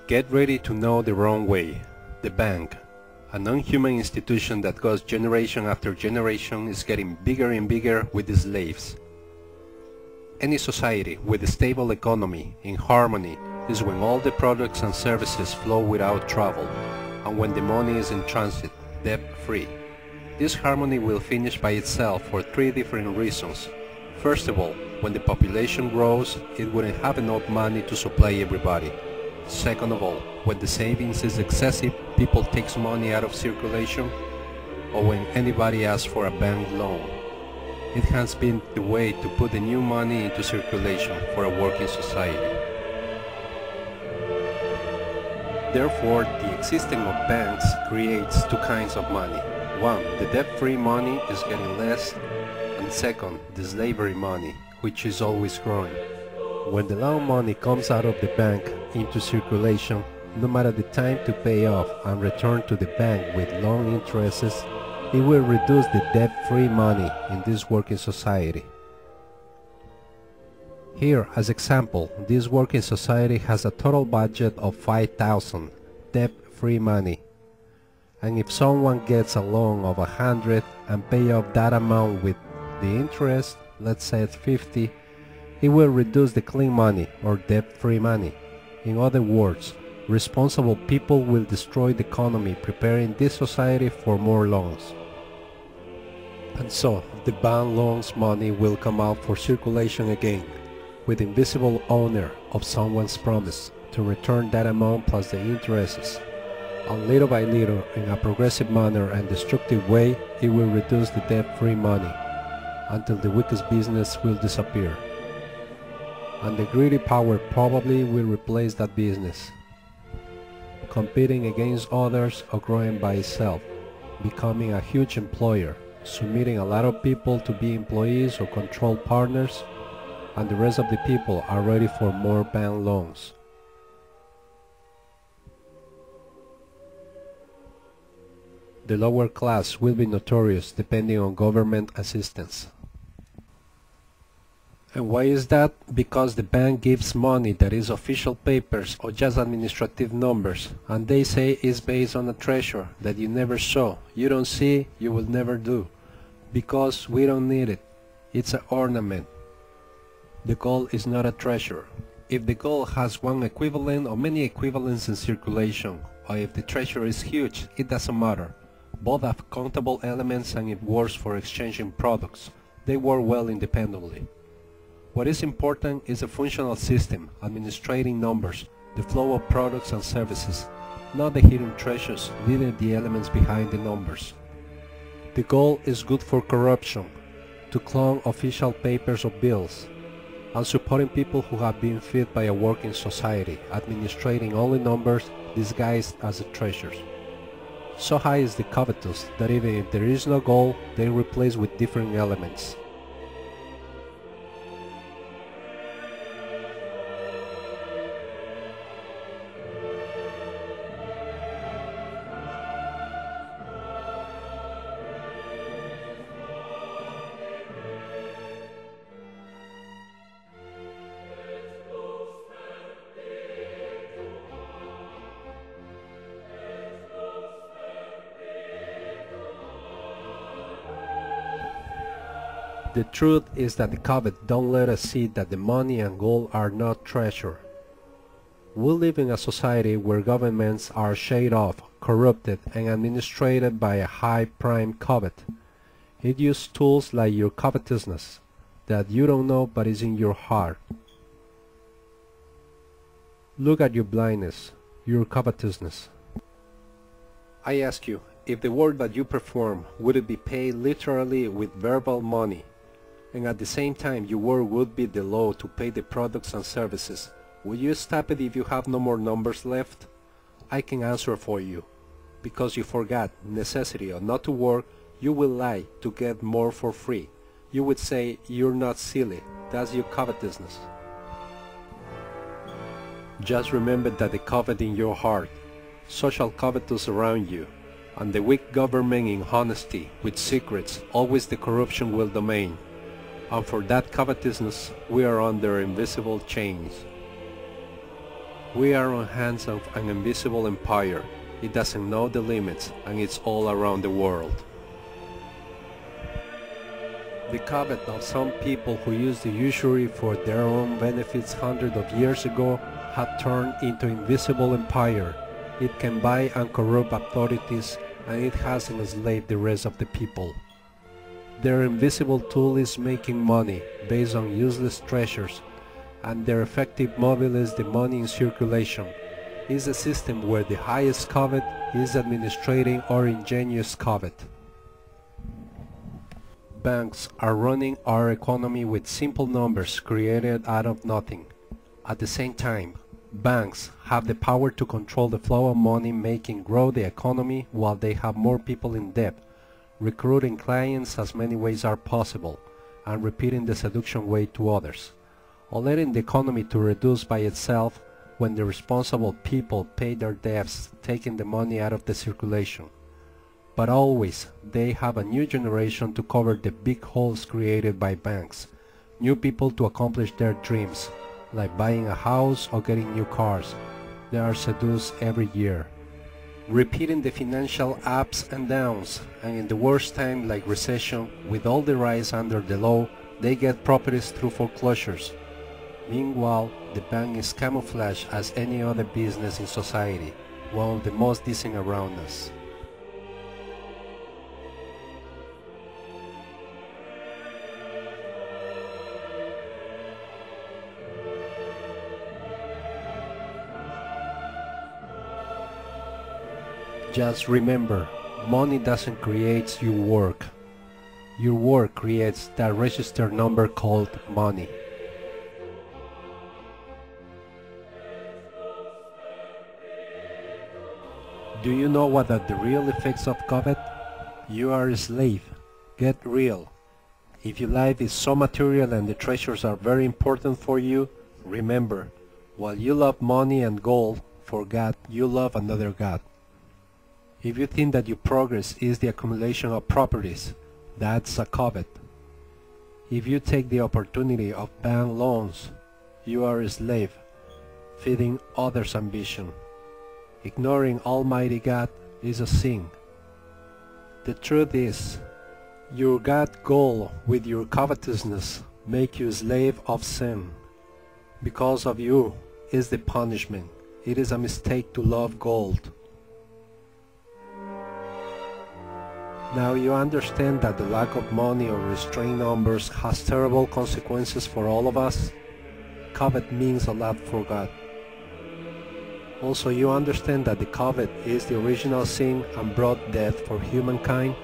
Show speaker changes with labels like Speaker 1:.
Speaker 1: Get ready to know the wrong way. The bank, a non-human institution that goes generation after generation, is getting bigger and bigger with the slaves. Any society with a stable economy in harmony is when all the products and services flow without trouble, and when the money is in transit, debt-free. This harmony will finish by itself for three different reasons. First of all, when the population grows, it wouldn't have enough money to supply everybody. Second of all, when the savings is excessive, people takes money out of circulation, or when anybody asks for a bank loan. It has been the way to put the new money into circulation for a working society. Therefore, the existence of banks creates two kinds of money. One, the debt-free money is getting less, and second, the slavery money, which is always growing. When the loan money comes out of the bank into circulation, no matter the time to pay off and return to the bank with loan interests, it will reduce the debt-free money in this working society. Here, as example, this working society has a total budget of 5,000 debt-free money. And if someone gets a loan of 100 and pay off that amount with the interest, let's say it's 50, it will reduce the clean money or debt-free money. In other words, responsible people will destroy the economy, preparing this society for more loans. And so, the bank loans money will come out for circulation again, with invisible owner of someone's promise to return that amount plus the interests. And little by little, in a progressive manner and destructive way, it will reduce the debt-free money, until the weakest business will disappear. And the greedy power probably will replace that business, competing against others or growing by itself, becoming a huge employer, submitting a lot of people to be employees or control partners, and the rest of the people are ready for more bank loans. The lower class will be notorious depending on government assistance. And why is that? Because the bank gives money that is official papers or just administrative numbers, and they say it's based on a treasure that you never saw. You don't see, you will never do. Because we don't need it. It's an ornament. The gold is not a treasure. If the gold has one equivalent or many equivalents in circulation, or if the treasure is huge, it doesn't matter. Both have countable elements and it works for exchanging products. They work well independently. What is important is a functional system, administrating numbers, the flow of products and services, not the hidden treasures leading the elements behind the numbers. The goal is good for corruption, to clone official papers or bills, and supporting people who have been fed by a working society, administrating only numbers disguised as treasures. So high is the covetous that even if there is no goal, they replace with different elements. The truth is that the covet don't let us see that the money and gold are not treasure. We live in a society where governments are shaded off, corrupted, and administrated by a high prime covet. It uses tools like your covetousness, that you don't know but is in your heart. Look at your blindness, your covetousness. I ask you, if the work that you perform would it be paid literally with verbal money, and at the same time your work would be the law to pay the products and services, will you stop it if you have no more numbers left? I can answer for you. Because you forgot necessity or not to work, you will lie to get more for free. You would say you're not silly, that's your covetousness. Just remember that the covet in your heart, social covetous around you, and the weak government in honesty with secrets, always the corruption will domain. And for that covetousness, we are under invisible chains. We are on hands of an invisible empire. It doesn't know the limits, and it's all around the world. The covet of some people who used the usury for their own benefits hundreds of years ago had turned into invisible empire. It can buy and corrupt authorities, and it has enslaved the rest of the people. Their invisible tool is making money based on useless treasures, and their effective mobile is the money in circulation. Is a system where the highest covet is administrating our ingenious covet. Banks are running our economy with simple numbers created out of nothing. At the same time, banks have the power to control the flow of money, making grow the economy while they have more people in debt, recruiting clients as many ways are possible, and repeating the seduction way to others, or letting the economy to reduce by itself when the responsible people pay their debts, taking the money out of the circulation. But always they have a new generation to cover the big holes created by banks, new people to accomplish their dreams, like buying a house or getting new cars. They are seduced every year, repeating the financial ups and downs, and in the worst time like recession, with all the rise under the law, they get properties through foreclosures. Meanwhile, the bank is camouflaged as any other business in society, one of the most decent around us. Just remember, money doesn't create your work. Your work creates that register number called money. Do you know what are the real effects of covet? You are a slave. Get real. If your life is so material and the treasures are very important for you, remember, while you love money and gold, for God, you love another God. If you think that your progress is the accumulation of properties, that's a covet. If you take the opportunity of bank loans, you are a slave, feeding others' ambition. Ignoring Almighty God is a sin. The truth is, your God goal with your covetousness make you a slave of sin. Because of you is the punishment. It is a mistake to love gold. Now you understand that the lack of money or restrained numbers has terrible consequences for all of us. Covet means a lot for God. Also, you understand that the covet is the original sin and brought death for humankind.